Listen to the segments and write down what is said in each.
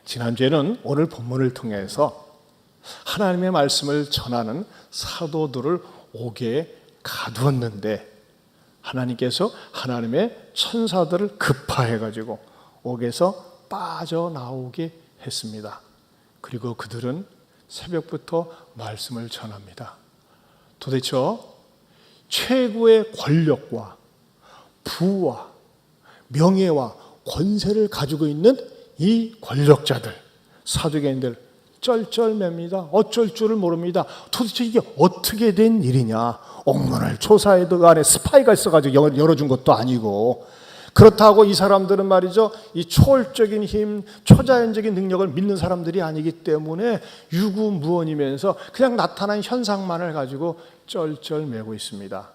지난주에는 오늘 본문을 통해서 하나님의 말씀을 전하는 사도들을 옥에 가두었는데 하나님께서 하나님의 천사들을 급파해가지고 옥에서 빠져나오게 했습니다. 그리고 그들은 새벽부터 말씀을 전합니다. 도대체 최고의 권력과 부와 명예와 권세를 가지고 있는 이 권력자들, 사두개인들 쩔쩔맵니다. 어쩔 줄을 모릅니다. 도대체 이게 어떻게 된 일이냐. 옥문을 조사해도 안에 스파이가 있어가지고 열어준 것도 아니고, 그렇다고 이 사람들은 말이죠, 이 초월적인 힘, 초자연적인 능력을 믿는 사람들이 아니기 때문에 유구무원이면서 그냥 나타난 현상만을 가지고 쩔쩔매고 있습니다.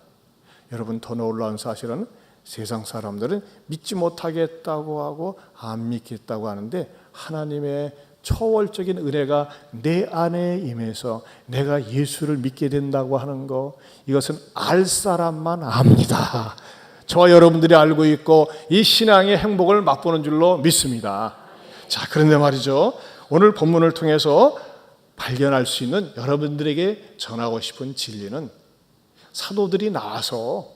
여러분, 더 놀라운 사실은 세상 사람들은 믿지 못하겠다고 하고 안 믿겠다고 하는데 하나님의 초월적인 은혜가 내 안에 임해서 내가 예수를 믿게 된다고 하는 거, 이것은 알 사람만 압니다. 저와 여러분들이 알고 있고 이 신앙의 행복을 맛보는 줄로 믿습니다. 자, 그런데 말이죠, 오늘 본문을 통해서 발견할 수 있는 여러분들에게 전하고 싶은 진리는 사도들이 나와서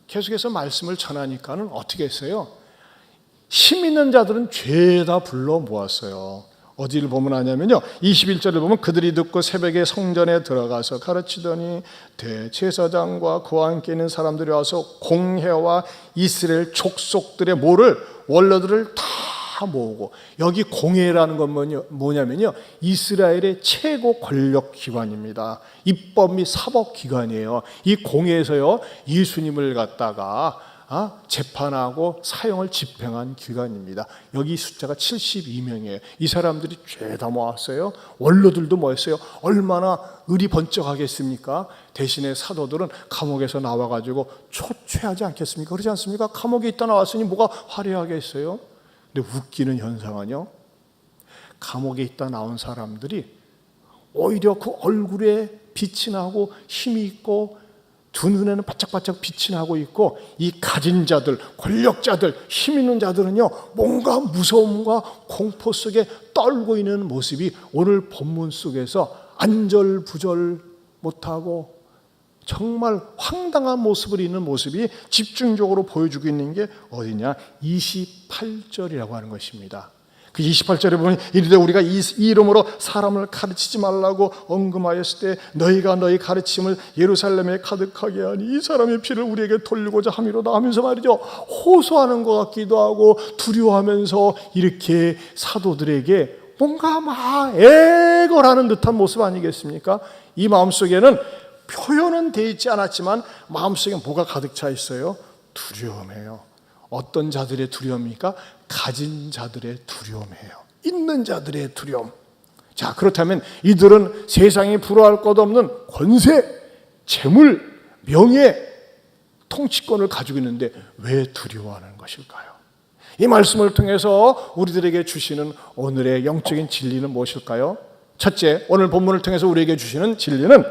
계속해서 말씀을 전하니까는 어떻게 했어요? 힘 있는 자들은 죄다 불러 모았어요. 어디를 보면 하냐면요, 21절을 보면 그들이 듣고 새벽에 성전에 들어가서 가르치더니 대제사장과 그와 함께 있는 사람들이 와서 공회와 이스라엘 족속들의 원로들을 다 모으고, 여기 공회라는 건 뭐냐면요, 이스라엘의 최고 권력 기관입니다. 입법 및 사법 기관이에요. 이 공회에서요, 예수님을 갖다가 재판하고 사형을 집행한 기관입니다. 여기 숫자가 72명이에요. 이 사람들이 죄다 모았어요. 원로들도 모였어요. 얼마나 의리 번쩍하겠습니까? 대신에 사도들은 감옥에서 나와가지고 초췌하지 않겠습니까? 그렇지 않습니까? 감옥에 있다 나왔으니 뭐가 화려하겠어요? 근데 웃기는 현상은요, 감옥에 있다 나온 사람들이 오히려 그 얼굴에 빛이 나고 힘이 있고 두 눈에는 바짝바짝 빛이 나고 있고, 이 가진 자들, 권력자들, 힘 있는 자들은요, 뭔가 무서움과 공포 속에 떨고 있는 모습이 오늘 본문 속에서 안절부절 못하고 정말 황당한 모습을 있는 모습이 집중적으로 보여주고 있는 게 어디냐? 28절이라고 하는 것입니다. 그 28절에 보면 이르되 우리가 이 이름으로 사람을 가르치지 말라고 언금하였을 때 너희가 너희 가르침을 예루살렘에 가득하게 하니 이 사람의 피를 우리에게 돌리고자 함이로다 하면서 말이죠, 호소하는 것 같기도 하고 두려워하면서 이렇게 사도들에게 뭔가 막 애걸하는 듯한 모습 아니겠습니까? 이 마음속에는 표현은 되어 있지 않았지만 마음속에 뭐가 가득 차 있어요? 두려움이에요. 어떤 자들의 두려움입니까? 가진 자들의 두려움이에요. 있는 자들의 두려움. 자, 그렇다면 이들은 세상에 부러워할 것 없는 권세, 재물, 명예, 통치권을 가지고 있는데 왜 두려워하는 것일까요? 이 말씀을 통해서 우리들에게 주시는 오늘의 영적인 진리는 무엇일까요? 첫째, 오늘 본문을 통해서 우리에게 주시는 진리는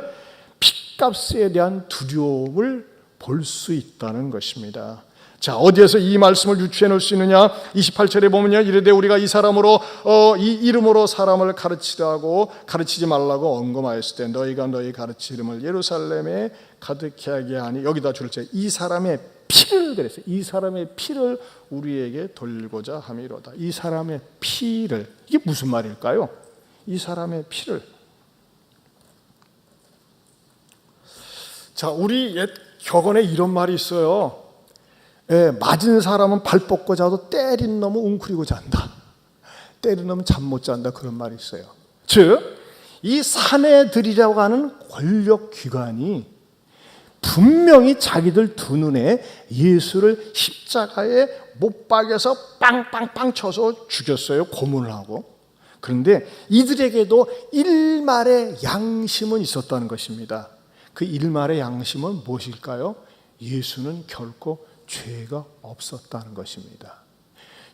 핏값에 대한 두려움을 볼 수 있다는 것입니다. 자, 어디에서 이 말씀을 유추해 놓을 수 있느냐? 28절에 보면요, 이르되 우리가 이 사람으로 이 이름으로 사람을 가르치지 말라고 언금하였을 때 너희가 너희 가르치름을 예루살렘에 가득히 하게 하니, 여기다 줄을 때 이 사람의 피를 그랬어요. 이 사람의 피를 우리에게 돌리고자 함이로다. 이 사람의 피를, 이게 무슨 말일까요? 이 사람의 피를. 자, 우리 옛 격언에 이런 말이 있어요. 맞은 사람은 발 뻗고 자도 때린 놈은 웅크리고 잔다. 때린 놈은 잠 못 잔다. 그런 말이 있어요. 즉, 이 사내들이라고 하는 권력기관이 분명히 자기들 두 눈에 예수를 십자가에 못 박여서 빵빵빵 쳐서 죽였어요. 고문을 하고. 그런데 이들에게도 일말의 양심은 있었다는 것입니다. 그 일말의 양심은 무엇일까요? 예수는 결코 죄가 없었다는 것입니다.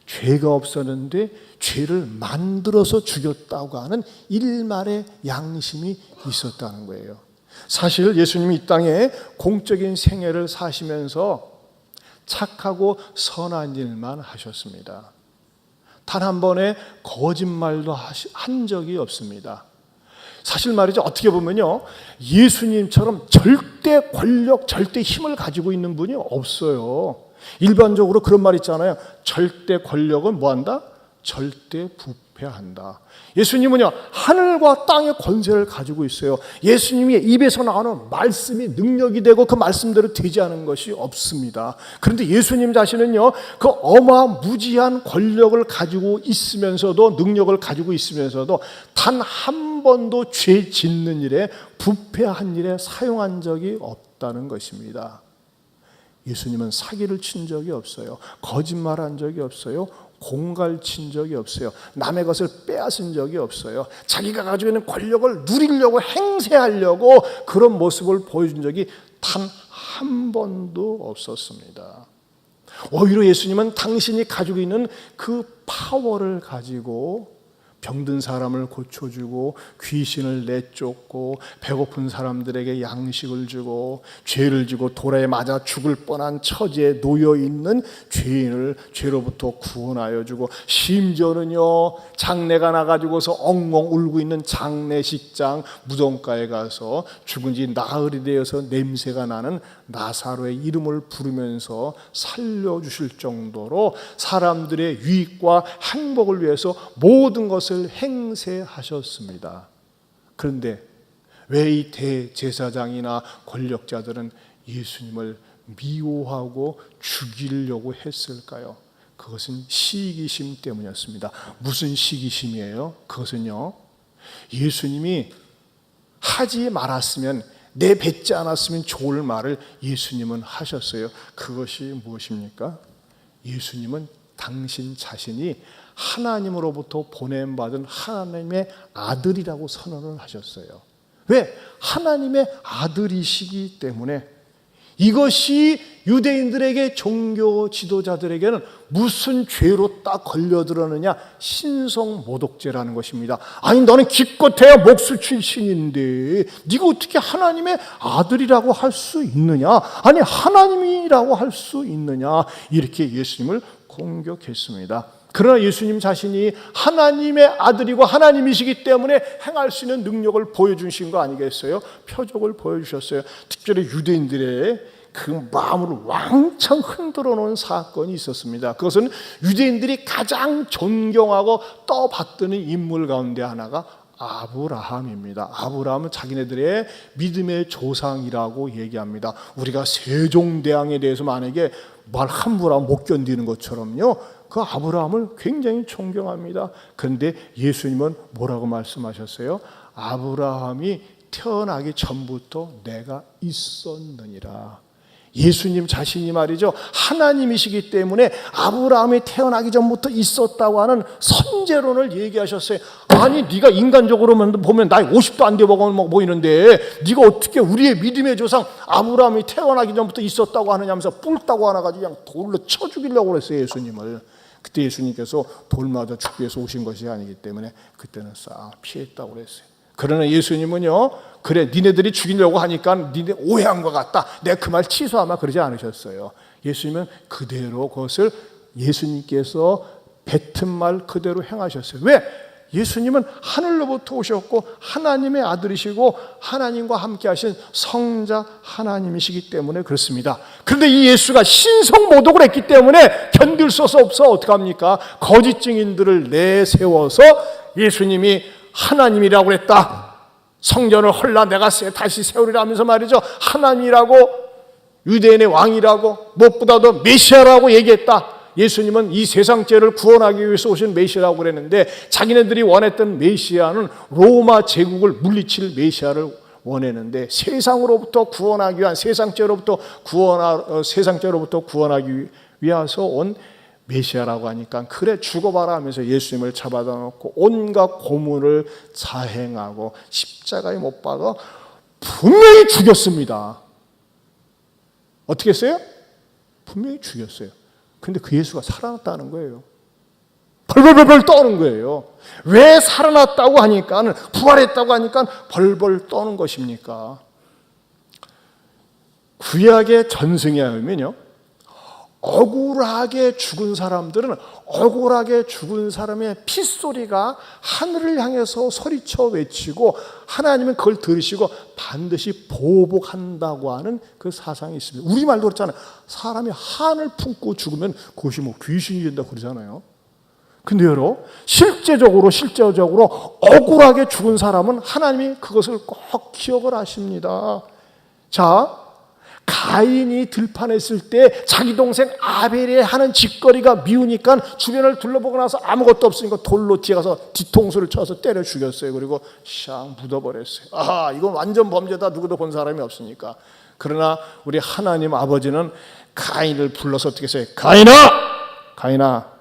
죄가 없었는데 죄를 만들어서 죽였다고 하는 일말의 양심이 있었다는 거예요. 사실 예수님이 이 땅에 공적인 생애를 사시면서 착하고 선한 일만 하셨습니다. 단 한 번의 거짓말도 한 적이 없습니다. 사실 말이죠, 어떻게 보면요, 예수님처럼 절대 권력, 절대 힘을 가지고 있는 분이 없어요. 일반적으로 그런 말 있잖아요. 절대 권력은 뭐한다? 절대 부패한다. 예수님은요, 하늘과 땅의 권세를 가지고 있어요. 예수님의 입에서 나오는 말씀이 능력이 되고 그 말씀대로 되지 않은 것이 없습니다. 그런데 예수님 자신은요, 그 어마무지한 권력을 가지고 있으면서도, 능력을 가지고 있으면서도 단 한 번도 죄 짓는 일에, 부패한 일에 사용한 적이 없다는 것입니다. 예수님은 사기를 친 적이 없어요. 거짓말한 적이 없어요. 공갈 친 적이 없어요. 남의 것을 빼앗은 적이 없어요. 자기가 가지고 있는 권력을 누리려고, 행세하려고 그런 모습을 보여준 적이 단 한 번도 없었습니다. 오히려 예수님은 당신이 가지고 있는 그 파워를 가지고 병든 사람을 고쳐주고, 귀신을 내쫓고, 배고픈 사람들에게 양식을 주고, 죄를 지고 돌에 맞아 죽을 뻔한 처지에 놓여있는 죄인을 죄로부터 구원하여 주고, 심지어는요, 장례가 나가지고서 엉엉 울고 있는 장례식장 무덤가에 가서 죽은 지 나흘이 되어서 냄새가 나는 나사로의 이름을 부르면서 살려주실 정도로 사람들의 유익과 행복을 위해서 모든 것을 행세하셨습니다. 그런데 왜 이 대제사장이나 권력자들은 예수님을 미워하고 죽이려고 했을까요? 그것은 시기심 때문이었습니다. 무슨 시기심이에요? 그것은요, 예수님이 하지 말았으면, 내뱉지 않았으면 좋을 말을 예수님은 하셨어요. 그것이 무엇입니까? 예수님은 당신 자신이 하나님으로부터 보냄받은 하나님의 아들이라고 선언을 하셨어요. 왜? 하나님의 아들이시기 때문에. 이것이 유대인들에게, 종교 지도자들에게는 무슨 죄로 딱 걸려들었느냐? 신성모독죄라는 것입니다. 아니, 너는 기껏해야 목수 출신인데 네가 어떻게 하나님의 아들이라고 할 수 있느냐? 아니, 하나님이라고 할 수 있느냐? 이렇게 예수님을 공격했습니다. 그러나 예수님 자신이 하나님의 아들이고 하나님이시기 때문에 행할 수 있는 능력을 보여주신 거 아니겠어요? 표적을 보여주셨어요. 특별히 유대인들의 그 마음을 왕창 흔들어 놓은 사건이 있었습니다. 그것은 유대인들이 가장 존경하고 떠받드는 인물 가운데 하나가 아브라함입니다. 아브라함은 자기네들의 믿음의 조상이라고 얘기합니다. 우리가 세종대왕에 대해서 만약에 말 함부로 못 견디는 것처럼요, 그 아브라함을 굉장히 존경합니다. 그런데 예수님은 뭐라고 말씀하셨어요? 아브라함이 태어나기 전부터 내가 있었느니라. 예수님 자신이 말이죠, 하나님이시기 때문에 아브라함이 태어나기 전부터 있었다고 하는 선제론을 얘기하셨어요. 아니, 네가 인간적으로 보면 나이 50도 안 돼 보이는데 네가 어떻게 우리의 믿음의 조상 아브라함이 태어나기 전부터 있었다고 하느냐면서 뿔 따고 하나 가지고 그냥 돌로 쳐 죽이려고 그랬어요, 예수님을. 그때 예수님께서 돌 맞아 죽기 위해서 오신 것이 아니기 때문에 그때는 싹 피했다고 그랬어요. 그러나 예수님은요, 그래 니네들이 죽이려고 하니까 니네 오해한 것 같다, 내가 그 말 취소하마, 그러지 않으셨어요. 예수님은 그대로 그것을 예수님께서 뱉은 말 그대로 행하셨어요. 왜? 예수님은 하늘로부터 오셨고 하나님의 아들이시고 하나님과 함께 하신 성자 하나님이시기 때문에 그렇습니다. 그런데 이 예수가 신성모독을 했기 때문에 견딜 수 없어 어떡합니까? 거짓 증인들을 내세워서 예수님이 하나님이라고 했다, 성전을 헐라 내가 다시 세우리라 하면서 말이죠, 하나님이라고, 유대인의 왕이라고, 무엇보다도 메시아라고 얘기했다. 예수님은 이 세상 죄를 구원하기 위해서 오신 메시아라고 그랬는데, 자기네들이 원했던 메시아는 로마 제국을 물리칠 메시아를 원했는데, 세상으로부터 구원하기 위한, 세상 죄로부터 구원하기 위해서 온 메시아라고 하니까 그래 죽어봐라 하면서 예수님을 잡아다 놓고 온갖 고문을 자행하고 십자가에 못 박아 분명히 죽였습니다. 어떻게 했어요? 분명히 죽였어요. 그런데 그 예수가 살아났다는 거예요. 벌벌벌 떠는 거예요. 왜 살아났다고 하니까, 부활했다고 하니까 벌벌 떠는 것입니까? 구약의 전승에 하면요, 억울하게 죽은 사람들은 억울하게 죽은 사람의 핏소리가 하늘을 향해서 소리쳐 외치고 하나님은 그걸 들으시고 반드시 보복한다고 하는 그 사상이 있습니다. 우리말도 그렇잖아요. 사람이 한을 품고 죽으면 그것이 뭐 귀신이 된다고 그러잖아요. 근데요, 실제적으로 억울하게 죽은 사람은 하나님이 그것을 꼭 기억을 하십니다. 자, 가인이 들판했을 때 자기 동생 아벨이 하는 짓거리가 미우니까 주변을 둘러보고 나서 아무것도 없으니까 돌로 뒤에 가서 뒤통수를 쳐서 때려 죽였어요. 그리고 샥 묻어버렸어요. 아, 이건 완전 범죄다. 누구도 본 사람이 없으니까. 그러나 우리 하나님 아버지는 가인을 불러서 어떻게 했어요? 가인아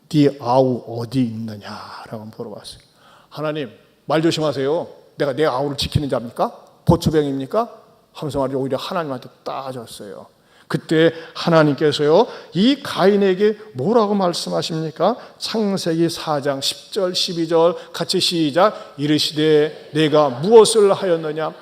네 아우 어디 있느냐라고 물어봤어요. 하나님 말 조심하세요. 내가 내 아우를 지키는 자입니까? 보초병입니까? 하면서 말이죠. 오히려 하나님한테 따졌어요. 그때 하나님께서요 이 가인에게 뭐라고 말씀하십니까? 창세기 4장 10절 12절 같이 시작. 이르시되 내가 무엇을 하였느냐?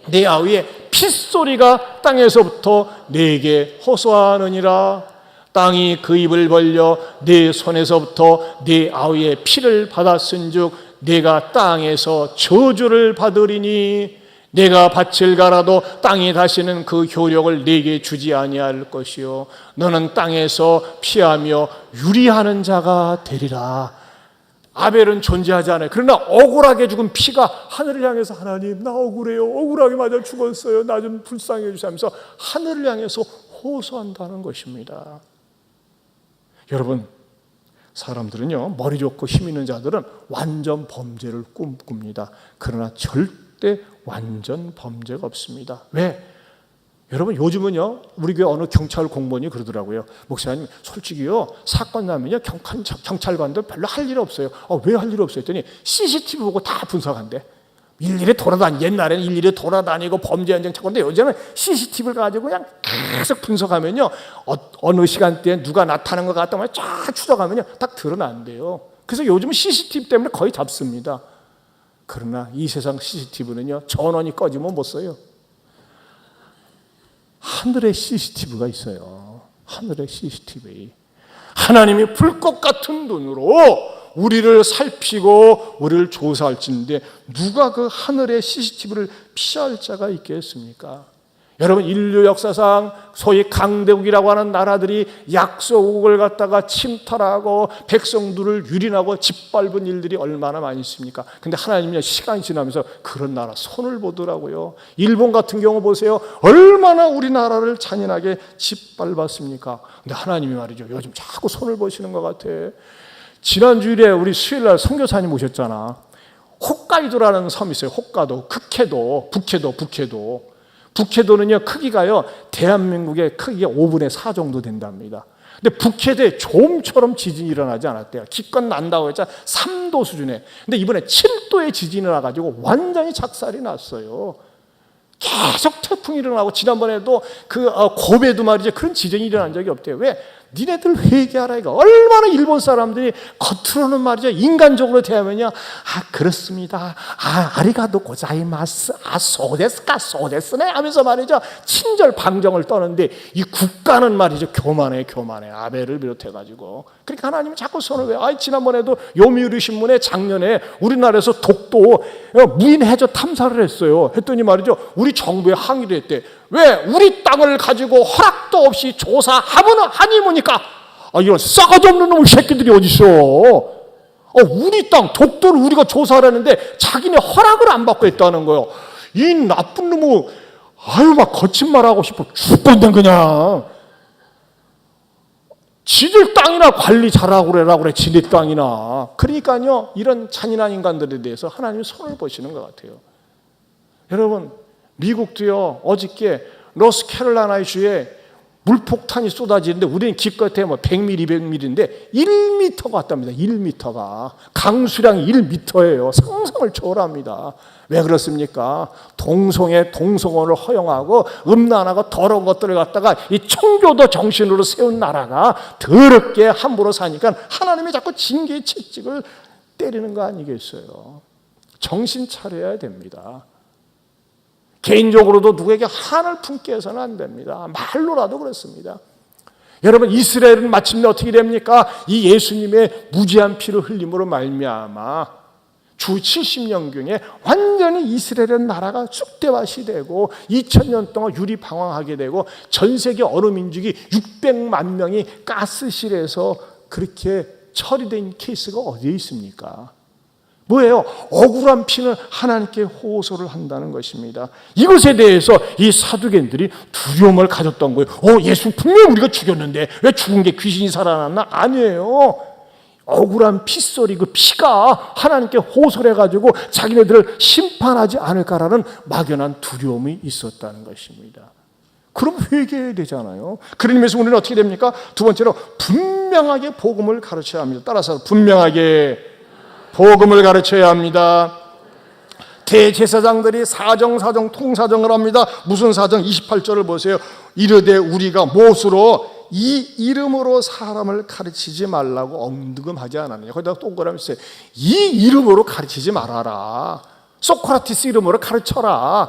내 아우의 핏소리가 땅에서부터 내게 호소하느니라. 땅이 그 입을 벌려 내 손에서부터 내 아우의 피를 받았은즉 내가 땅에서 저주를 받으리니 내가 밭을 갈아도 땅이 다시는 그 효력을 내게 주지 아니할 것이요 너는 땅에서 피하며 유리하는 자가 되리라. 아벨은 존재하지 않아요. 그러나 억울하게 죽은 피가 하늘을 향해서 하나님 나 억울해요. 억울하게 맞아 죽었어요. 나 좀 불쌍해 주세요 하면서 하늘을 향해서 호소한다는 것입니다. 여러분, 사람들은요 머리 좋고 힘 있는 자들은 완전 범죄를 꿈꿉니다. 그러나 절대 완전 범죄가 없습니다. 왜? 여러분 요즘은요 우리 교회 어느 경찰 공무원이 그러더라고요. 목사님 솔직히요 사건 나면요 경찰관들 별로 할 일 없어요. 왜 할 일 없어요? 했더니 CCTV 보고 다 분석한대. 옛날에는 일일이 돌아다니고 범죄 현장 찾고인데 요즘은 CCTV를 가지고 그냥 계속 분석하면요 어느 시간대에 누가 나타난 것 같다 말이야 쫙 추적하면요 딱 드러난대요. 그래서 요즘은 CCTV 때문에 거의 잡습니다. 그러나 이 세상 CCTV는요 전원이 꺼지면 못 써요. 하늘에 CCTV가 있어요. 하늘에 CCTV. 하나님이 불꽃 같은 눈으로 우리를 살피고 우리를 조사할지인데 누가 그 하늘의 CCTV를 피할 자가 있겠습니까? 여러분 인류 역사상 소위 강대국이라고 하는 나라들이 약소국을 갖다가 침탈하고 백성들을 유린하고 짓밟은 일들이 얼마나 많이 있습니까? 근데 하나님이 시간이 지나면서 그런 나라 손을 보더라고요. 일본 같은 경우 보세요. 얼마나 우리나라를 잔인하게 짓밟았습니까? 근데 하나님이 말이죠. 요즘 자꾸 손을 보시는 것 같아. 지난주일에 우리 수요일날 선교사님 오셨잖아. 홋카이도라는 섬이 있어요. 홋카도, 북해도. 북해도는요 크기가요 대한민국의 크기가 5분의 4 정도 된답니다. 근데 북해도에 좀처럼 지진이 일어나지 않았대요. 기껏 난다고 했자 3도 수준에. 근데 이번에 7도의 지진이 나가지고 완전히 작살이 났어요. 계속 태풍이 일어나고 지난번에도 그 고베도 말이죠 그런 지진이 일어난 적이 없대요. 왜? 니네들 회개하라 이거. 얼마나 일본 사람들이 겉으로는 말이죠 인간적으로 대하면요 그렇습니다. 아리가도 고자이마스. 소데스네 하면서 말이죠 친절 방정을 떠는데 이 국가는 말이죠 교만해. 아벨을 비롯해가지고. 그러니까 하나님은 자꾸 손을 왜? 지난번에도 요미우리 신문에 작년에 우리나라에서 독도 무인 해저 탐사를 했어요. 했더니 말이죠 우리 정부에 항의를 했대. 왜? 우리 땅을 가지고 허락도 없이 조사하면 하니뭐니까 이런 싸가지 없는 놈의 새끼들이 어딨어. 우리 땅 독도를 우리가 조사하려는데 자기네 허락을 안 받고 했다는 거예요. 이 나쁜 놈의 막 거친 말하고 싶어 죽건데 그냥 지들 땅이나 관리 잘하고 그래 지네 땅이나. 그러니까요 이런 잔인한 인간들에 대해서 하나님이 손을 보시는 것 같아요. 여러분 미국도요 어저께 노스캐롤라이나 주에 물폭탄이 쏟아지는데 우리는 기껏해 100mm, 200mm인데 1m가 왔답니다. 1m가. 강수량이 1m예요. 상상을 초월합니다. 왜 그렇습니까? 동성원을 허용하고 음란하고 더러운 것들을 갖다가 이 청교도 정신으로 세운 나라가 더럽게 함부로 사니까 하나님이 자꾸 징계의 채찍을 때리는 거 아니겠어요? 정신 차려야 됩니다. 개인적으로도 누구에게 한을 품게 해서는 안 됩니다. 말로라도 그렇습니다. 여러분, 이스라엘은 마침내 어떻게 됩니까? 이 예수님의 무지한 피를 흘림으로 말미암아 주 70년경에 완전히 이스라엘 나라가 쑥대밭이 되고 2000년 동안 유리방황하게 되고 전 세계 어느 민족이 600만 명이 가스실에서 그렇게 처리된 케이스가 어디에 있습니까? 뭐예요? 억울한 피는 하나님께 호소를 한다는 것입니다. 이것에 대해서 이 사두개인들이 두려움을 가졌던 거예요. 예수 분명히 우리가 죽였는데 왜 죽은 게 귀신이 살아났나? 아니에요. 억울한 핏소리, 그 피가 하나님께 호소를 해가지고 자기네들을 심판하지 않을까라는 막연한 두려움이 있었다는 것입니다. 그럼 회개해야 되잖아요. 그런 의미에서 우리는 어떻게 됩니까? 두 번째로 분명하게 복음을 가르쳐야 합니다. 따라서 분명하게 복음을 가르쳐야 합니다. 대제사장들이 사정 통사정을 합니다. 무슨 사정? 28절을 보세요. 이르되 우리가 못으로 이 이름으로 사람을 가르치지 말라고 언급하지 않았느냐. 거기다 동그라미 써요. 이 이름으로 가르치지 말아라. 소크라티스 이름으로 가르쳐라.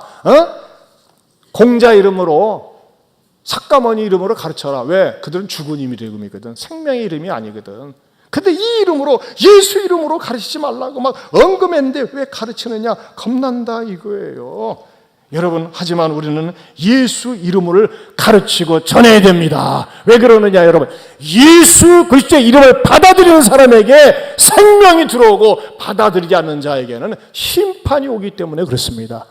공자 이름으로, 삭가모니 이름으로 가르쳐라. 왜? 그들은 죽은 이름이거든. 생명의 이름이 아니거든. 근데 이 이름으로, 예수 이름으로 가르치지 말라고 막 언급했는데 왜 가르치느냐? 겁난다 이거예요. 여러분, 하지만 우리는 예수 이름을 가르치고 전해야 됩니다. 왜 그러느냐 여러분? 예수 그리스도의 이름을 받아들이는 사람에게 생명이 들어오고 받아들이지 않는 자에게는 심판이 오기 때문에 그렇습니다.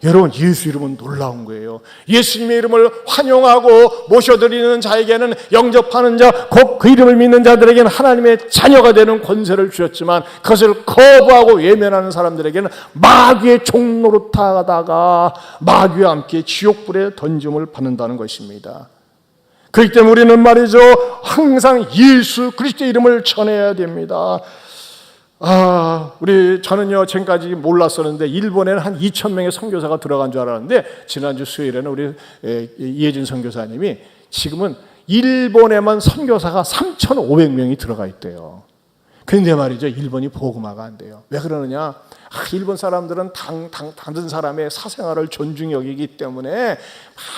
여러분, 예수 이름은 놀라운 거예요. 예수님의 이름을 환영하고 모셔드리는 자에게는, 영접하는 자, 곧 그 이름을 믿는 자들에게는 하나님의 자녀가 되는 권세를 주셨지만 그것을 거부하고 외면하는 사람들에게는 마귀의 종로로 타다가 마귀와 함께 지옥불에 던짐을 받는다는 것입니다. 그렇기 때문에 우리는 말이죠, 항상 예수 그리스도의 이름을 전해야 됩니다. 저는요, 지금까지 몰랐었는데, 일본에는 한 2,000명의 선교사가 들어간 줄 알았는데, 지난주 수요일에는 우리 이혜진 선교사님이 지금은 일본에만 선교사가 3,500명이 들어가 있대요. 그런데 말이죠, 일본이 복음화가 안 돼요. 왜 그러느냐? 일본 사람들은 다른 사람의 사생활을 존중히 여기기 때문에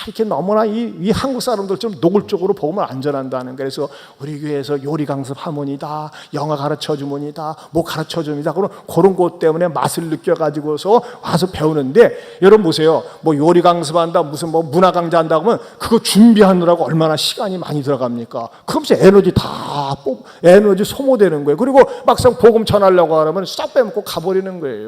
이렇게 너무나 이 한국 사람들 좀 노골적으로 보면 안 전한다는 거예요. 그래서 우리 교회에서 요리 강습 하모니다, 영어 가르쳐 주모니다, 뭐 가르쳐 줍니다. 그런 것 때문에 맛을 느껴가지고서 와서 배우는데, 여러분 보세요. 뭐 요리 강습한다, 무슨 뭐 문화 강좌한다고 하면 그거 준비하느라고 얼마나 시간이 많이 들어갑니까? 그러면서 에너지 소모되는 거예요. 그리고 막상 복음 전하려고 하면 싹 빼먹고 가버리는 거예요.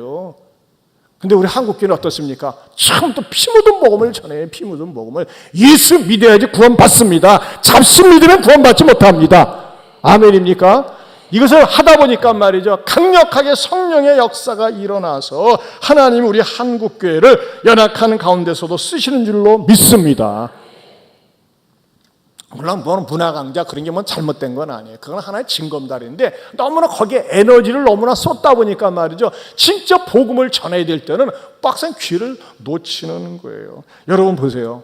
근데 우리 한국교회는 어떻습니까? 참 또 피 묻은 복음을 전해요. 피 묻은 복음을. 예수 믿어야지 구원받습니다. 잡신 믿으면 구원받지 못합니다. 아멘입니까? 이것을 하다 보니까 말이죠, 강력하게 성령의 역사가 일어나서 하나님이 우리 한국교회를 연약한 가운데서도 쓰시는 줄로 믿습니다. 물론 문화 강좌 그런 게 뭐 잘못된 건 아니에요. 그건 하나의 징검다리인데, 너무나 거기에 에너지를 너무나 쏟다 보니까 말이죠, 진짜 복음을 전해야 될 때는 빡센 귀를 놓치는 거예요. 여러분 보세요.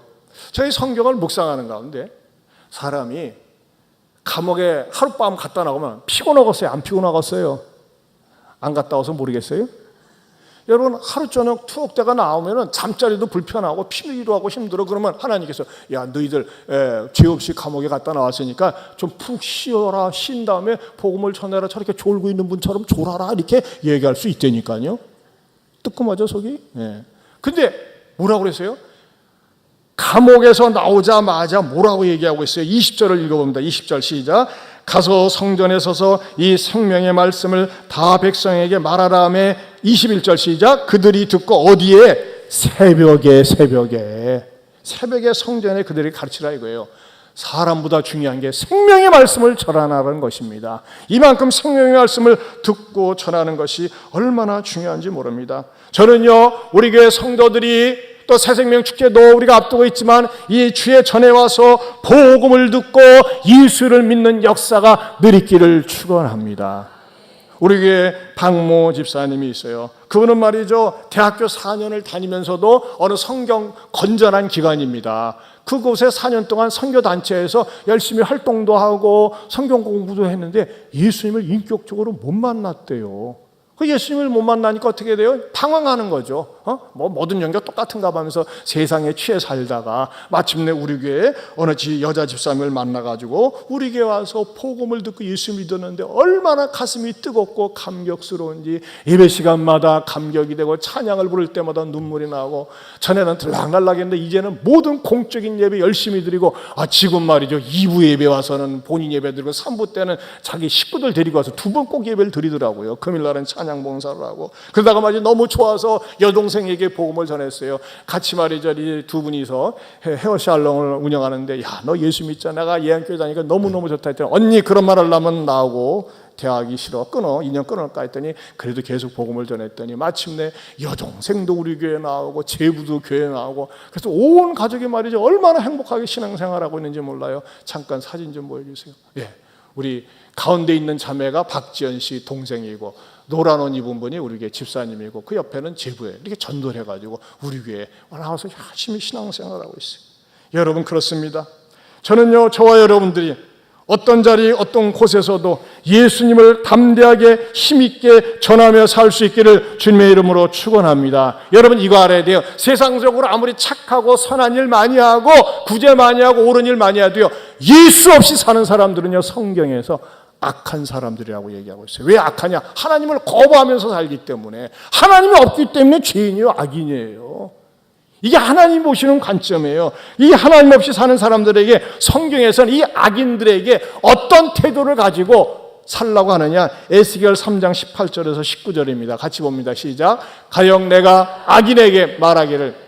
저희 성경을 묵상하는 가운데 사람이 감옥에 하룻밤 갔다 나오면 피곤하겠어요? 안 피곤하겠어요? 안 갔다 와서 모르겠어요? 여러분, 하루 저녁 투옥대가 나오면 잠자리도 불편하고 피로하고 힘들어. 그러면 하나님께서, 야, 너희들 죄 없이 감옥에 갔다 나왔으니까 좀 푹 쉬어라. 쉰 다음에 복음을 전해라. 저렇게 졸고 있는 분처럼 졸아라. 이렇게 얘기할 수 있다니까요. 뜨끔하죠, 속이? 근데 뭐라고 그랬어요? 감옥에서 나오자마자 뭐라고 얘기하고 있어요? 20절을 읽어봅니다. 20절 시작. 가서 성전에 서서 이 생명의 말씀을 다 백성에게 말하라 하며, 21절 시작. 그들이 듣고 어디에? 새벽에 성전에 그들이 가르치라 이거예요. 사람보다 중요한 게 생명의 말씀을 전하는 것입니다. 이만큼 생명의 말씀을 듣고 전하는 것이 얼마나 중요한지 모릅니다. 저는요, 우리 교회 성도들이 또 새생명 축제도 우리가 앞두고 있지만 이 주에 전해와서 복음을 듣고 예수를 믿는 역사가 늘 있기를 축원합니다. 우리 교회 박모 집사님이 있어요. 그분은 말이죠, 대학교 4년을 다니면서도 어느 성경 건전한 기관입니다. 그곳에 4년 동안 선교단체에서 열심히 활동도 하고 성경 공부도 했는데 예수님을 인격적으로 못 만났대요. 그 예수님을 못 만나니까 어떻게 돼요? 방황하는 거죠. 뭐 모든 종교가 똑같은가 하면서 세상에 취해 살다가 마침내 우리 교회에 어느 여자 집사님을 만나가지고 우리 교회 와서 복음을 듣고 예수 믿었는데 얼마나 가슴이 뜨겁고 감격스러운지 예배 시간마다 감격이 되고 찬양을 부를 때마다 눈물이 나고 전에는 들락날락했는데 이제는 모든 공적인 예배 열심히 드리고 지금 말이죠 2부 예배 와서는 본인 예배 드리고 3부 때는 자기 식구들 데리고 와서 2번 꼭 예배를 드리더라고요. 금요일날은 찬양 봉사를 하고 그러다가 말이죠 너무 좋아서 여동생에게 복음을 전했어요. 같이 말이죠 두 분이서 헤어살롱을 운영하는데 야 너 예수 믿자 내가 예안교회 다니니까 너무너무 좋다 했더니 언니 그런 말 하려면 나하고 대하기 싫어 끊어 인연 끊을까 했더니 그래도 계속 복음을 전했더니 마침내 여동생도 우리 교회 나오고 제부도 교회 나오고 그래서 온 가족이 말이죠 얼마나 행복하게 신앙생활하고 있는지 몰라요. 잠깐 사진 좀 보여주세요. 예, 우리 가운데 있는 자매가 박지연 씨 동생이고 노란 옷 입은 분이 우리 교회 집사님이고 그 옆에는 제부에 이렇게 전도를 해가지고 우리 교회에 나와서 열심히 신앙생활하고 있어요. 여러분 그렇습니다. 저는요 저와 여러분들이 어떤 자리 어떤 곳에서도 예수님을 담대하게 힘있게 전하며 살 수 있기를 주님의 이름으로 축원합니다. 여러분 이거 알아야 돼요. 세상적으로 아무리 착하고 선한 일 많이 하고 구제 많이 하고 옳은 일 많이 해도요 예수 없이 사는 사람들은요 성경에서 악한 사람들이라고 얘기하고 있어요. 왜 악하냐? 하나님을 거부하면서 살기 때문에. 하나님이 없기 때문에 죄인이요 악인이에요. 이게 하나님 보시는 관점이에요. 이 하나님 없이 사는 사람들에게 성경에서는 이 악인들에게 어떤 태도를 가지고 살라고 하느냐. 에스겔 3장 18절에서 19절입니다. 같이 봅니다. 시작. 가령 내가 악인에게 말하기를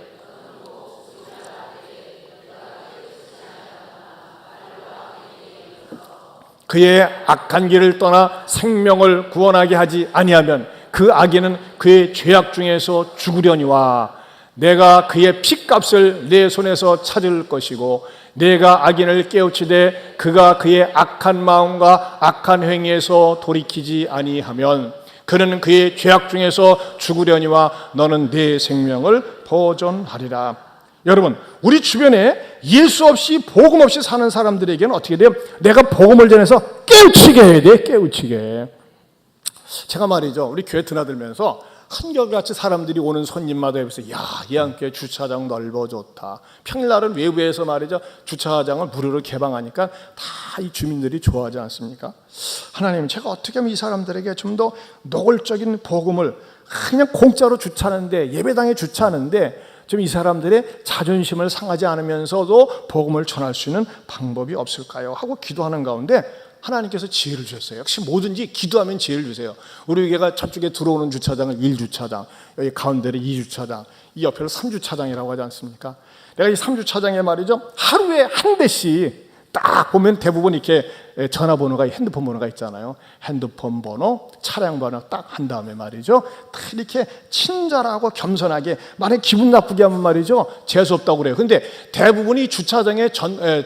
그의 악한 길을 떠나 생명을 구원하게 하지 아니하면 그 악인은 그의 죄악 중에서 죽으려니와 내가 그의 핏값을 내 손에서 찾을 것이고 내가 악인을 깨우치되 그가 그의 악한 마음과 악한 행위에서 돌이키지 아니하면 그는 그의 죄악 중에서 죽으려니와 너는 내 생명을 보존하리라. 여러분 우리 주변에 예수 없이 복음 없이 사는 사람들에게는 어떻게 돼요? 내가 복음을 전해서 깨우치게 해야 돼. 깨우치게. 제가 말이죠 우리 교회 드나들면서 한결같이 사람들이 오는 손님마다 옆에서 야 예안교회 주차장 넓어 좋다. 평일날은 외부에서 말이죠 주차장을 무료로 개방하니까 다 이 주민들이 좋아하지 않습니까? 하나님 제가 어떻게 하면 이 사람들에게 좀 더 노골적인 복음을 그냥 공짜로 주차하는데 예배당에 주차하는데 좀 이 사람들의 자존심을 상하지 않으면서도 복음을 전할 수 있는 방법이 없을까요? 하고 기도하는 가운데 하나님께서 지혜를 주셨어요. 역시 뭐든지 기도하면 지혜를 주세요. 우리 교회가 저쪽에 들어오는 주차장은 1주차장, 여기 가운데는 2주차장, 이 옆에는 3주차장이라고 하지 않습니까? 내가 이 3주차장에 말이죠 하루에 한 대씩 딱 보면 대부분 이렇게 전화번호가 핸드폰 번호가 있잖아요. 핸드폰 번호, 차량 번호 딱 한 다음에 말이죠 다 이렇게 친절하고 겸손하게 만약 기분 나쁘게 하면 말이죠 재수 없다고 그래요. 근데 대부분이 주차장에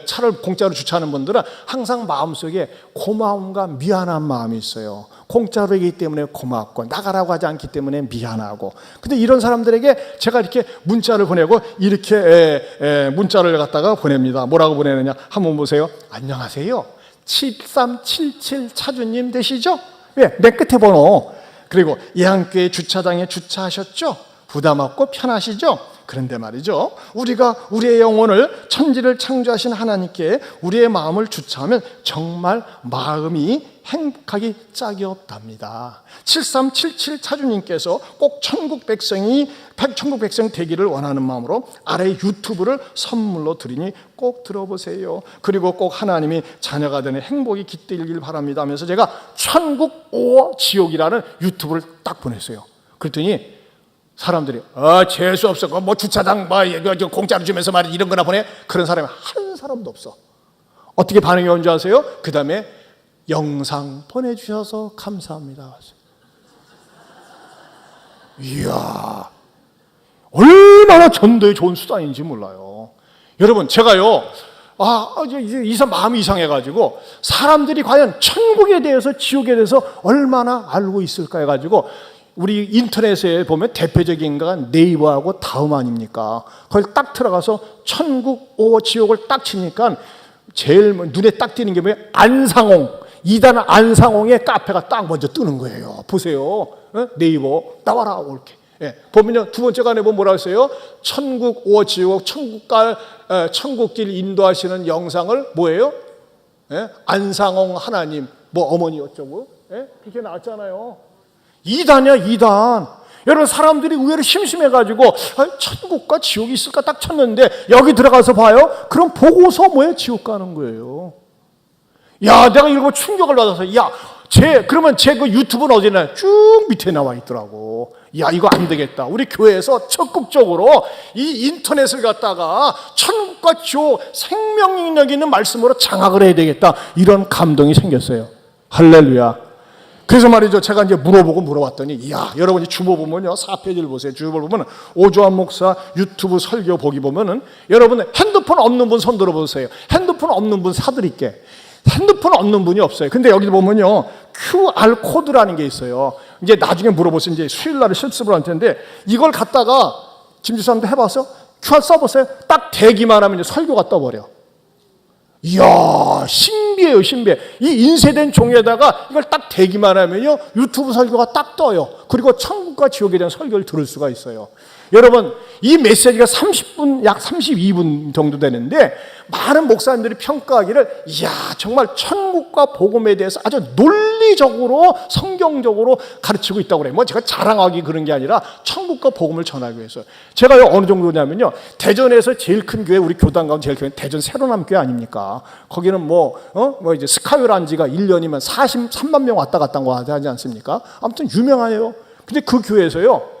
차를 공짜로 주차하는 분들은 항상 마음속에 고마움과 미안한 마음이 있어요. 공짜로 하기 때문에 고맙고 나가라고 하지 않기 때문에 미안하고. 근데 이런 사람들에게 제가 이렇게 문자를 보내고 이렇게 문자를 갖다가 보냅니다. 뭐라고 보내느냐 한번 보세요. 안녕하세요 7377 차주님 되시죠? 예, 맨 끝에 번호. 그리고 예안교회 주차장에 주차하셨죠? 부담 없고 편하시죠? 그런데 말이죠 우리가 우리의 영혼을 천지를 창조하신 하나님께 우리의 마음을 주차하면 정말 마음이 행복하기 짝이 없답니다. 7377 차주님께서 꼭 천국 백성 되기를 원하는 마음으로 아래 유튜브를 선물로 드리니 꼭 들어보세요. 그리고 꼭 하나님이 자녀가 되는 행복이 깃들길 바랍니다 하면서 제가 천국 오어 지옥이라는 유튜브를 딱 보냈어요. 그랬더니 사람들이 재수 없어 뭐 주차장 뭐 공짜로 주면서 말이 이런 거나 보내. 그런 사람이 한 사람도 없어. 어떻게 반응이 온 줄 아세요? 그 다음에 영상 보내주셔서 감사합니다. 이야 얼마나 전도에 좋은 수단인지 몰라요. 여러분 제가요 이제 마음이 이상해가지고 사람들이 과연 천국에 대해서 지옥에 대해서 얼마나 알고 있을까 해가지고 우리 인터넷에 보면 대표적인 거가 네이버하고 다음 아닙니까? 거기 딱 들어가서 천국 오 지옥을 딱 치니까 제일 눈에 딱 띄는 게 뭐예요? 안상홍. 이단 안상홍의 카페가 딱 먼저 뜨는 거예요. 보세요. 네이버 나와라 이렇게. 예, 보면요, 두 번째 간에 보면 뭐라 했어요? 천국 오어 지옥, 천국길 인도하시는 영상을 뭐예요? 예? 안상홍 하나님, 뭐 어머니 어쩌고, 예? 그렇게 나왔잖아요. 이단이야, 이단. 여러분, 사람들이 의외로 심심해가지고 천국과 지옥이 있을까 딱 쳤는데 여기 들어가서 봐요. 그럼 보고서 뭐예요? 지옥 가는 거예요. 야, 내가 이거 충격을 받아서, 그러면 제 그 유튜브는 어디나 쭉 밑에 나와 있더라고. 야, 이거 안 되겠다. 우리 교회에서 적극적으로 이 인터넷을 갖다가 천국과 지옥 생명력 있는 말씀으로 장악을 해야 되겠다. 이런 감동이 생겼어요. 할렐루야. 그래서 말이죠. 제가 이제 물어봤더니, 여러분이 주보 보면요. 4페이지를 보세요. 주보를 보면 오주환 목사 유튜브 설교 보기 보면은 여러분 핸드폰 없는 분 손 들어보세요. 핸드폰 없는 분 사드릴게. 핸드폰 없는 분이 없어요. 근데 여기 보면요. QR 코드라는 게 있어요. 이제 나중에 물어보세요. 이제 수요일 날에 실습을 할 텐데 이걸 갖다가 김지사님도 해봐서 QR 써보세요. 딱 대기만 하면 이제 설교가 떠버려. 이야, 신비해요, 신비해. 이 인쇄된 종이에다가 이걸 딱 대기만 하면요, 유튜브 설교가 딱 떠요. 그리고 천국과 지옥에 대한 설교를 들을 수가 있어요. 여러분, 이 메시지가 30분, 약 32분 정도 되는데, 많은 목사님들이 평가하기를, 정말 천국과 복음에 대해서 아주 논리적으로, 성경적으로 가르치고 있다고 그래요. 뭐 제가 자랑하기 그런 게 아니라 천국과 복음을 전하기 위해서. 제가요, 어느 정도냐면요, 대전에서 제일 큰 교회, 우리 교단 가운데 제일 큰 교회, 대전 새로남교회 아닙니까? 거기는 이제 스카이라는 지가 1년이면 43만 명 왔다 갔다 한 거 하지 않습니까? 아무튼 유명해요. 근데 그 교회에서요,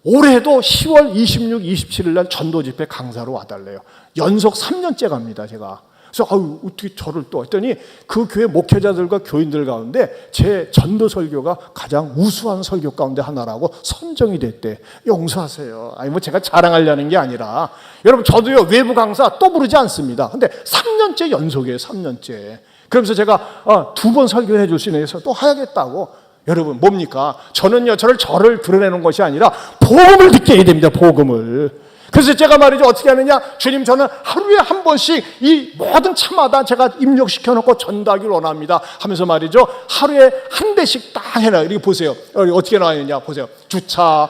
올해도 10월 26, 27일 날 전도 집회 강사로 와달래요. 연속 3년째 갑니다, 제가. 그래서 어떻게 저를 또 했더니 그 교회 목회자들과 교인들 가운데 제 전도 설교가 가장 우수한 설교 가운데 하나라고 선정이 됐대. 용서하세요. 뭐 제가 자랑하려는 게 아니라 여러분, 저도요 외부 강사 또 부르지 않습니다. 근데 3년째 연속이에요. 3년째. 그러면서 제가 2번 설교해 줄 수 있는 데서 또 해야겠다고. 여러분, 뭡니까? 저는요, 저를 드러내는 것이 아니라 복음을 느껴야 됩니다. 복음을. 그래서 제가 말이죠, 어떻게 하느냐? 주님, 저는 하루에 한 번씩 이 모든 차마다 제가 입력시켜 놓고 전달하기를 원합니다 하면서 말이죠, 하루에 한 대씩 딱 해놔. 이렇게 보세요. 어떻게 나와있느냐 보세요. 주차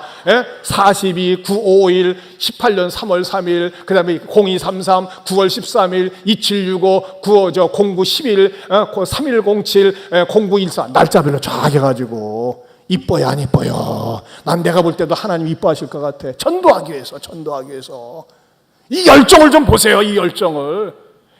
42 9551 18년 3월 3일, 그 다음에 0233 9월 13일 2765 09 11 3107 0914 날짜별로 쫙 해가지고 이뻐요, 안 이뻐요? 난 내가 볼 때도 하나님 이뻐하실 것 같아. 전도하기 위해서. 이 열정을 좀 보세요, 이 열정을.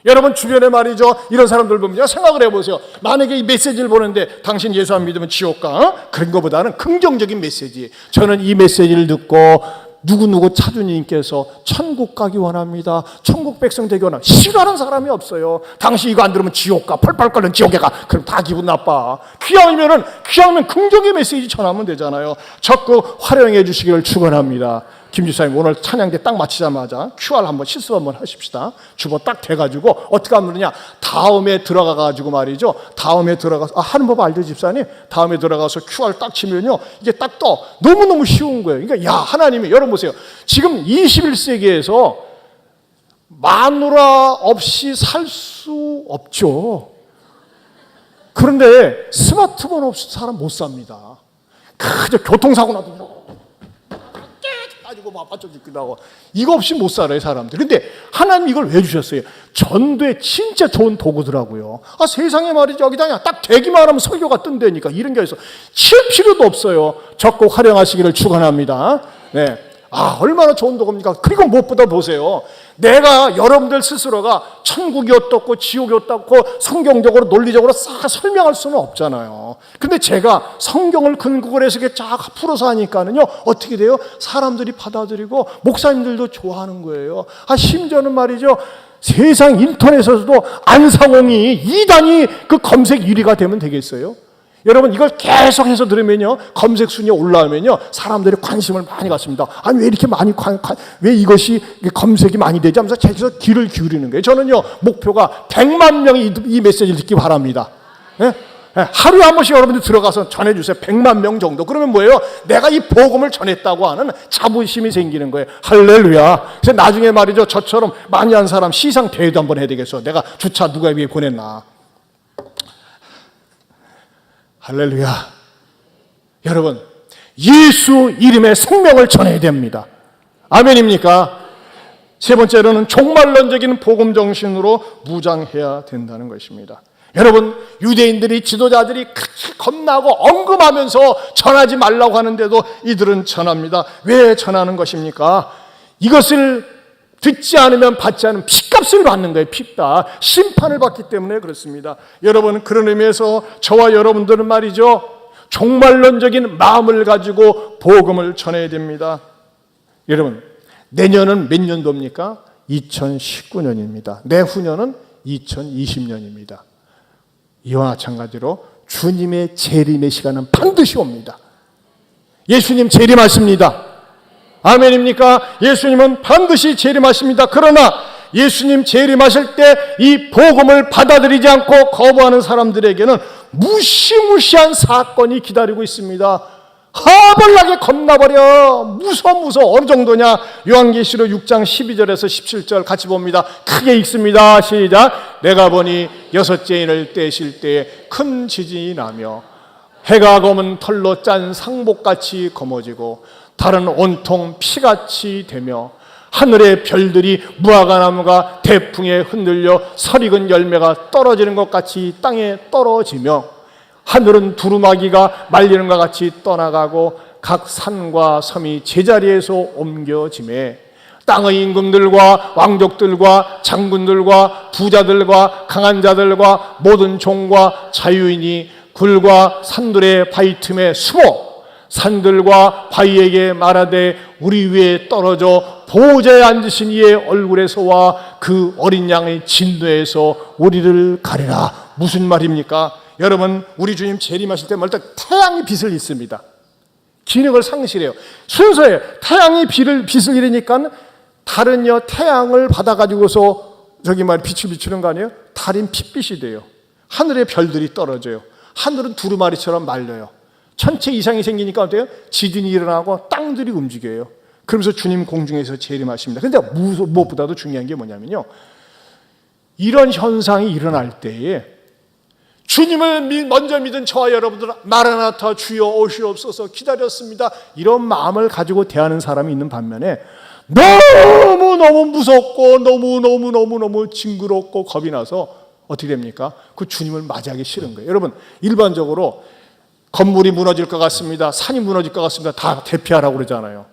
여러분 주변에 말이죠, 이런 사람들 보면 생각을 해보세요. 만약에 이 메시지를 보는데 당신 예수 안 믿으면 지옥 가? 그런 것보다는 긍정적인 메시지. 저는 이 메시지를 듣고 누구누구 차주님께서 천국 가기 원합니다, 천국 백성 되기 원합니다, 싫어하는 사람이 없어요. 당신 이거 안 들으면 지옥 가, 펄펄 끓는 지옥에 가. 그럼 다 기분 나빠. 귀하면 긍정의 메시지 전하면 되잖아요. 적극 활용해 주시기를 축원합니다. 김지사님, 오늘 찬양대 딱 마치자마자 QR 한번 실습 한번 하십시다. 주보 딱 돼가지고 어떻게 하면 되냐? 다음에 들어가가지고 말이죠. 다음에 들어가서 하는 법 알죠, 집사님? 다음에 들어가서 QR 딱 치면요, 이게 딱 떠. 너무너무 쉬운 거예요. 그러니까 하나님이, 여러분 보세요. 지금 21세기에서 마누라 없이 살 수 없죠. 그런데 스마트폰 없이 사람 못 삽니다. 그저 교통사고 나도 가지고 막 빠져 죽기도 하고, 이거 없이 못 살아요, 사람들. 근데 하나님 이걸 왜 주셨어요? 전도에 진짜 좋은 도구더라고요. 세상에 말이죠, 여기다 딱 대기만 하면 설교가 뜬다니까. 이런 게 있어. 칠 필요도 없어요. 적극 활용하시기를 축원합니다. 네. 얼마나 좋은 도구입니까? 그리고 무엇보다 보세요. 내가, 여러분들 스스로가 천국이 어떻고 지옥이 어떻고 성경적으로 논리적으로 싹 설명할 수는 없잖아요. 근데 제가 성경을 근거로 해서 이렇게 쫙 풀어서 하니까는요, 어떻게 돼요? 사람들이 받아들이고 목사님들도 좋아하는 거예요. 심지어는 말이죠, 세상 인터넷에서도 안상홍이 이단이 그 검색 1위가 되면 되겠어요? 여러분, 이걸 계속해서 들으면요, 검색 순위에 올라오면요, 사람들이 관심을 많이 갖습니다. 아니, 왜 이렇게 많이 왜 이것이 검색이 많이 되지 하면서 계속 귀를 기울이는 거예요. 저는요, 목표가 100만 명이 이 메시지를 듣기 바랍니다. 예? 하루에 한 번씩 여러분들 들어가서 전해주세요. 100만 명 정도. 그러면 뭐예요? 내가 이 복음을 전했다고 하는 자부심이 생기는 거예요. 할렐루야. 그래서 나중에 말이죠, 저처럼 많이 한 사람 시상 대회도 한번 해야 되겠어. 내가 주차 누가 위에 보냈나. 할렐루야. 여러분, 예수 이름의 생명을 전해야 됩니다. 아멘입니까? 세 번째로는 종말론적인 복음 정신으로 무장해야 된다는 것입니다. 여러분, 유대인들이 지도자들이 겁나고 엉금하면서 전하지 말라고 하는데도 이들은 전합니다. 왜 전하는 것입니까? 이것을 듣지 않으면 받지 않으면 핏값을 받는 거예요. 핏값. 심판을 받기 때문에 그렇습니다. 여러분, 그런 의미에서 저와 여러분들은 말이죠, 종말론적인 마음을 가지고 복음을 전해야 됩니다. 여러분, 내년은 몇 년도입니까? 2019년입니다. 내후년은 2020년입니다. 이와 마찬가지로 주님의 재림의 시간은 반드시 옵니다. 예수님 재림하십니다. 아멘입니까? 예수님은 반드시 재림하십니다. 그러나 예수님 재림하실 때 이 복음을 받아들이지 않고 거부하는 사람들에게는 무시무시한 사건이 기다리고 있습니다. 하벌나게 겁나버려. 무서워. 어느 정도냐? 요한계시록 6장 12절에서 17절 같이 봅니다. 크게 읽습니다. 시작. 내가 보니 여섯째 인을 떼실 때에 큰 지진이 나며 해가 검은 털로 짠 상복같이 검어지고 달은 온통 피같이 되며 하늘의 별들이 무화과나무가 대풍에 흔들려 설익은 열매가 떨어지는 것 같이 땅에 떨어지며 하늘은 두루마기가 말리는 것 같이 떠나가고 각 산과 섬이 제자리에서 옮겨지매 땅의 임금들과 왕족들과 장군들과 부자들과 강한 자들과 모든 종과 자유인이 굴과 산들의 바위 틈에 숨어 산들과 바위에게 말하되 우리 위에 떨어져 보호자에 앉으신 이의 얼굴에서와 그 어린 양의 진노에서 우리를 가리라. 무슨 말입니까? 여러분, 우리 주님 재림하실 때 말때 태양이 빛을 잃습니다. 기능을 상실해요. 순서예요. 태양이 빛을 잃으니까 달은요 태양을 받아가지고서 빛을 비추는 거 아니에요? 달인 핏빛이 돼요. 하늘의 별들이 떨어져요. 하늘은 두루마리처럼 말려요. 천체 이상이 생기니까 어때요? 지진이 일어나고 땅들이 움직여요. 그러면서 주님 공중에서 재림하십니다. 그런데 무엇보다도 중요한 게 뭐냐면요, 이런 현상이 일어날 때에 주님을 먼저 믿은 저와 여러분들은 마라나타 주여 오시옵소서 기다렸습니다, 이런 마음을 가지고 대하는 사람이 있는 반면에 너무너무 무섭고 너무너무 징그럽고 겁이 나서 어떻게 됩니까? 그 주님을 맞이하기 싫은 거예요. 여러분, 일반적으로 건물이 무너질 것 같습니다, 산이 무너질 것 같습니다, 다 대피하라고 그러잖아요.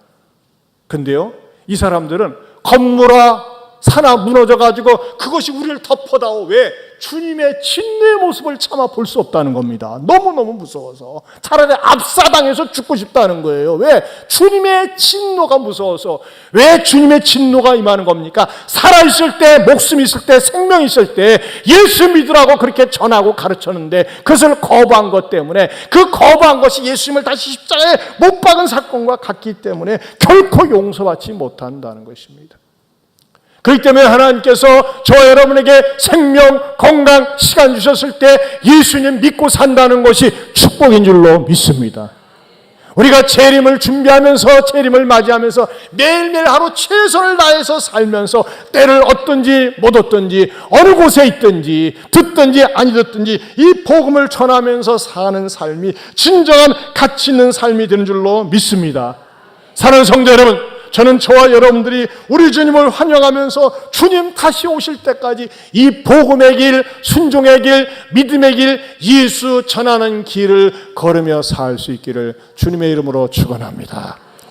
근데요, 이 사람들은 건물아 산아 무너져가지고 그것이 우리를 덮어다오. 왜? 주님의 진노의 모습을 참아 볼 수 없다는 겁니다. 너무너무 무서워서. 차라리 압사당해서 죽고 싶다는 거예요. 왜? 주님의 진노가 무서워서. 왜 주님의 진노가 임하는 겁니까? 살아있을 때, 목숨 있을 때, 생명 있을 때 예수 믿으라고 그렇게 전하고 가르쳤는데 그것을 거부한 것 때문에, 그 거부한 것이 예수님을 다시 십자가에 못 박은 사건과 같기 때문에 결코 용서받지 못한다는 것입니다. 그렇기 때문에 하나님께서 저와 여러분에게 생명, 건강, 시간 주셨을 때 예수님 믿고 산다는 것이 축복인 줄로 믿습니다. 우리가 재림을 준비하면서, 재림을 맞이하면서 매일매일 하루 최선을 다해서 살면서 때를 얻든지 못 얻든지 어느 곳에 있든지 듣든지 아니 듣든지 이 복음을 전하면서 사는 삶이 진정한 가치 있는 삶이 되는 줄로 믿습니다. 사랑하는 성도 여러분, 저는 저와 여러분들이 우리 주님을 환영하면서 주님 다시 오실 때까지 이 복음의 길, 순종의 길, 믿음의 길, 예수 전하는 길을 걸으며 살 수 있기를 주님의 이름으로 축원합니다.